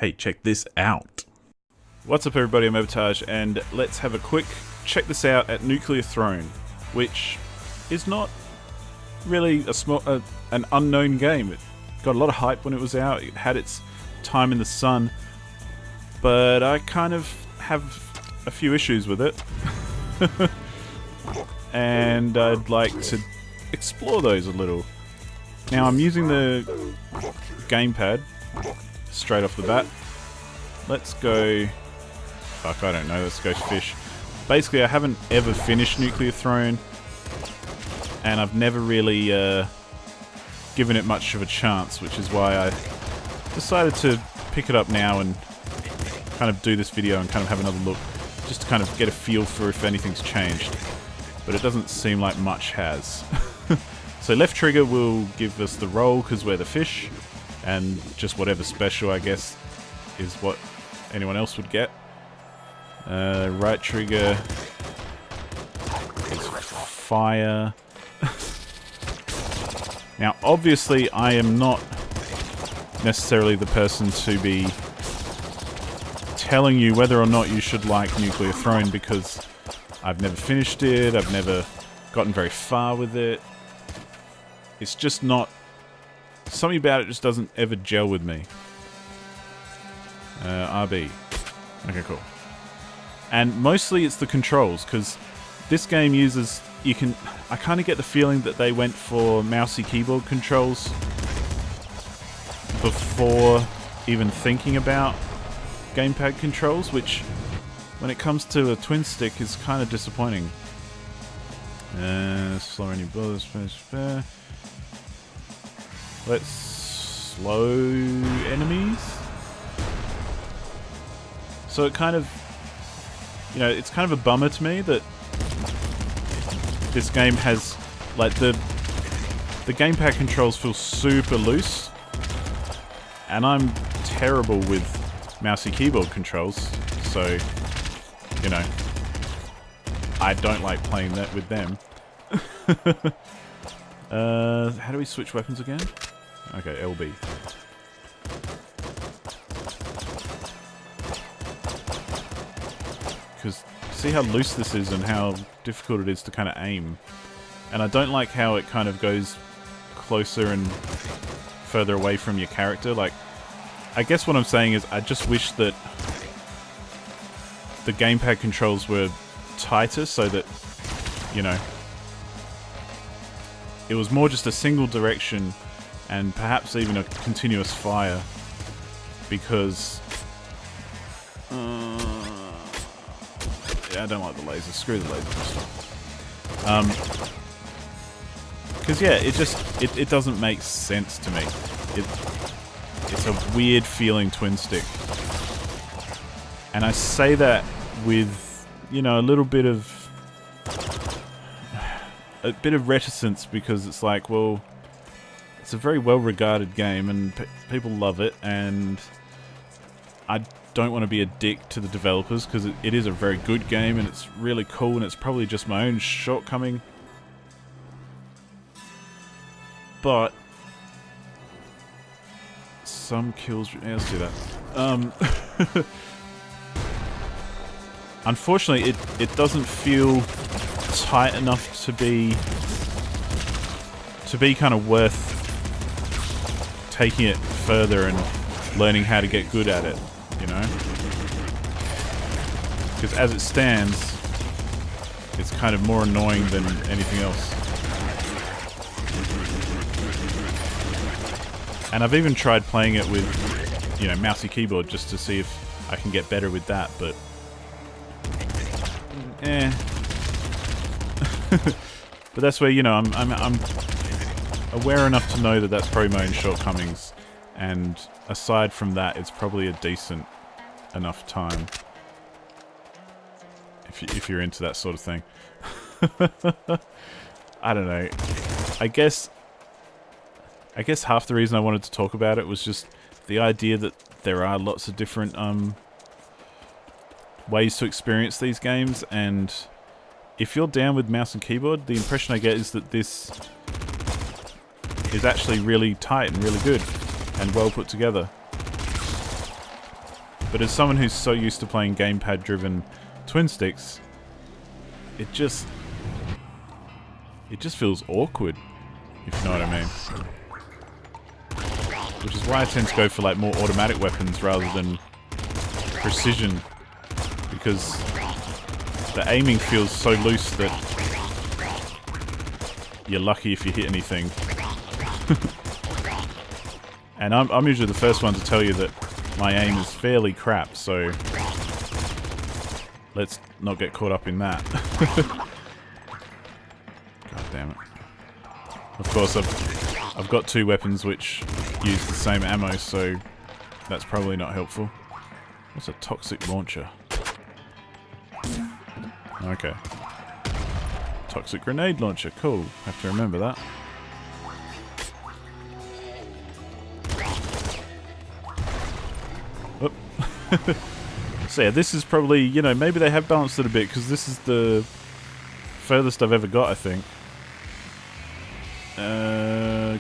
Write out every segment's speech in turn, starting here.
Hey, check this out. What's up everybody, I'm Abatage, and let's have a quick check this out at NuclearThrone, which is not really an unknown game. It got a lot of hype when it was out, it had its time in the sun, but I kind of have a few issues with it. And I'd like to explore those a little. Now I'm using the gamepad straight off the bat. Let's go... Fuck, I don't know, let's go fish. Basically, I haven't ever finished NuclearThrone, and I've never really given it much of a chance, which is why I decided to pick it up now and kind of do this video and kind of have another look, just to kind of get a feel for if anything's changed. But it doesn't seem like much has. So left trigger will give us the roll because we're the fish, and just whatever special, I guess, is what anyone else would get. Right trigger is fire. Now, obviously, I am not necessarily the person to be telling you whether or not you should like NuclearThrone, because I've never finished it, I've never gotten very far with it. It's just not... Something about it just doesn't ever gel with me. RB. Okay, cool. And mostly it's the controls, because this game uses... I kind of get the feeling that they went for mousey keyboard controls before even thinking about gamepad controls, which, when it comes to a twin stick, is kind of disappointing. Slow any bullets, spare. Let's slow enemies. So it kind of, you know, it's kind of a bummer to me that this game has, like, the gamepad controls feel super loose, and I'm terrible with mousey keyboard controls, so, you know, I don't like playing that with them. How do we switch weapons again? Okay, LB. Because see how loose this is and how difficult it is to kind of aim. And I don't like how it kind of goes closer and further away from your character. Like, I guess what I'm saying is I just wish that the gamepad controls were tighter so that, you know, it was more just a single direction and perhaps even a continuous fire, because yeah, I don't like the lasers. Screw the lasers. Because yeah, it doesn't make sense to me. It's a weird feeling twin stick, and I say that with, you know, a bit of reticence, because it's like, well, it's a very well-regarded game and people love it, and I don't want to be a dick to the developers, because it is a very good game and it's really cool, and it's probably just my own shortcoming. But some kills... Yeah, let's do that. Unfortunately, it doesn't feel tight enough to be kind of worth taking it further and learning how to get good at it, you know? Because as it stands, it's kind of more annoying than anything else. And I've even tried playing it with, you know, mousey keyboard just to see if I can get better with that, but but that's where, you know, I'm aware enough to know that that's probably my own shortcomings, and aside from that, it's probably a decent enough time if you're into that sort of thing. I don't know. I guess half the reason I wanted to talk about it was just the idea that there are lots of different ways to experience these games, and if you're down with mouse and keyboard, the impression I get is that this is actually really tight and really good and well put together. But as someone who's so used to playing gamepad-driven twin sticks, it just feels awkward, if you know what I mean. Which is why I tend to go for like more automatic weapons rather than precision, because the aiming feels so loose that you're lucky if you hit anything. And I'm usually the first one to tell you that my aim is fairly crap, so let's not get caught up in that. God damn it. Of course, I've got two weapons which use the same ammo, so that's probably not helpful. What's a toxic launcher? Okay. Toxic grenade launcher, cool. Have to remember that. Oop. So yeah, this is probably, you know, maybe they have balanced it a bit, because this is the furthest I've ever got, I think.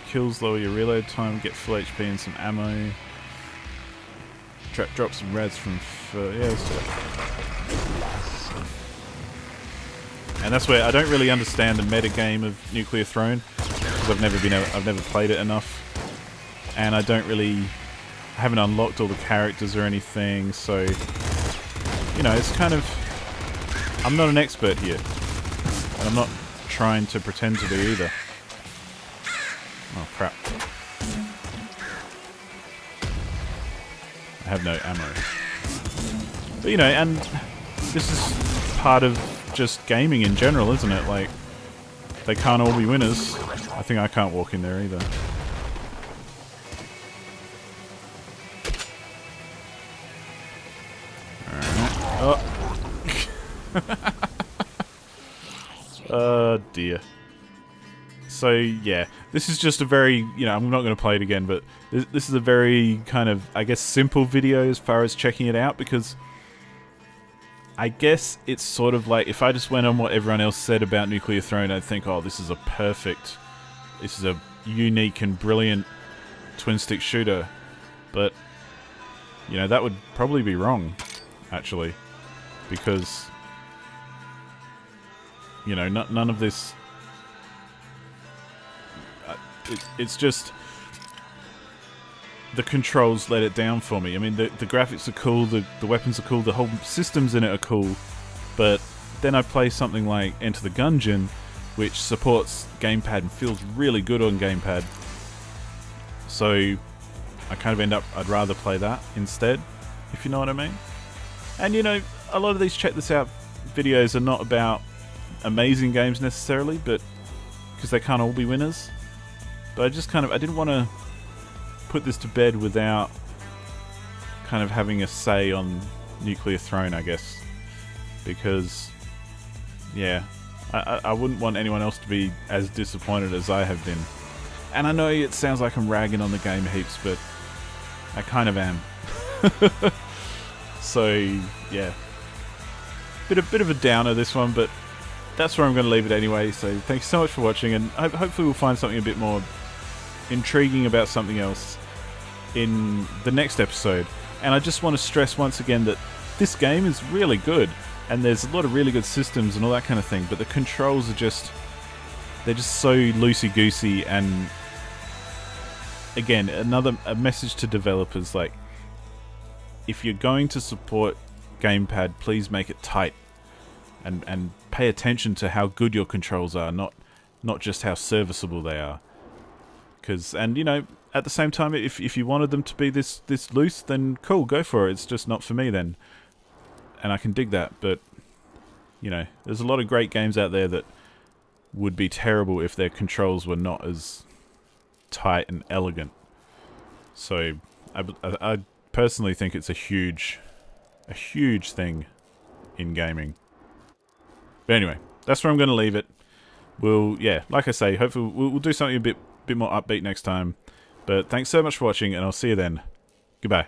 Kills lower your reload time, get full HP and some ammo. Trap drops some rads from yeah, let's do it. And that's where I don't really understand the meta game of NuclearThrone, because I've never played it enough, and I haven't unlocked all the characters or anything, so you know, it's kind of, I'm not an expert here, and I'm not trying to pretend to be either. Oh crap. I have no ammo. But you know, and this is part of just gaming in general, isn't it? Like, they can't all be winners. I think I can't walk in there either. Alright. Oh. Oh dear. So yeah, this is just a very, you know, I'm not going to play it again, but this is a very kind of, I guess, simple video as far as checking it out, because I guess it's sort of like, if I just went on what everyone else said about NuclearThrone, I'd think, oh, this is a unique and brilliant twin stick shooter. But, you know, that would probably be wrong, actually, because, you know, none of this, it's just, the controls let it down for me. I mean, the graphics are cool, the weapons are cool, the whole systems in it are cool, but then I play something like Enter the Gungeon, which supports gamepad and feels really good on gamepad. So I kind of end up, I'd rather play that instead, if you know what I mean. And you know, a lot of these check this out videos are not about amazing games necessarily, but because they can't all be winners. But I just kind of, I didn't want to put this to bed without kind of having a say on NuclearThrone, I guess, because yeah, I wouldn't want anyone else to be as disappointed as I have been. And I know it sounds like I'm ragging on the game heaps, but I kind of am. So yeah, bit of a downer this one, but that's where I'm going to leave it anyway. So thanks so much for watching, and hopefully we'll find something a bit more intriguing about something else in the next episode. And I just want to stress once again that this game is really good, and there's a lot of really good systems and all that kind of thing, but the controls are just, they're just so loosey-goosey. And again, a message to developers, like, if you're going to support gamepad, please make it tight, and pay attention to how good your controls are, not just how serviceable they are. Because, and you know, at the same time, if you wanted them to be this loose, then cool, go for it. It's just not for me then, and I can dig that. But you know, there's a lot of great games out there that would be terrible if their controls were not as tight and elegant. So I personally think it's a huge thing in gaming. But anyway, that's where I'm going to leave it. Yeah, like I say, hopefully we'll do something a bit more upbeat next time. But thanks so much for watching, and I'll see you then. Goodbye.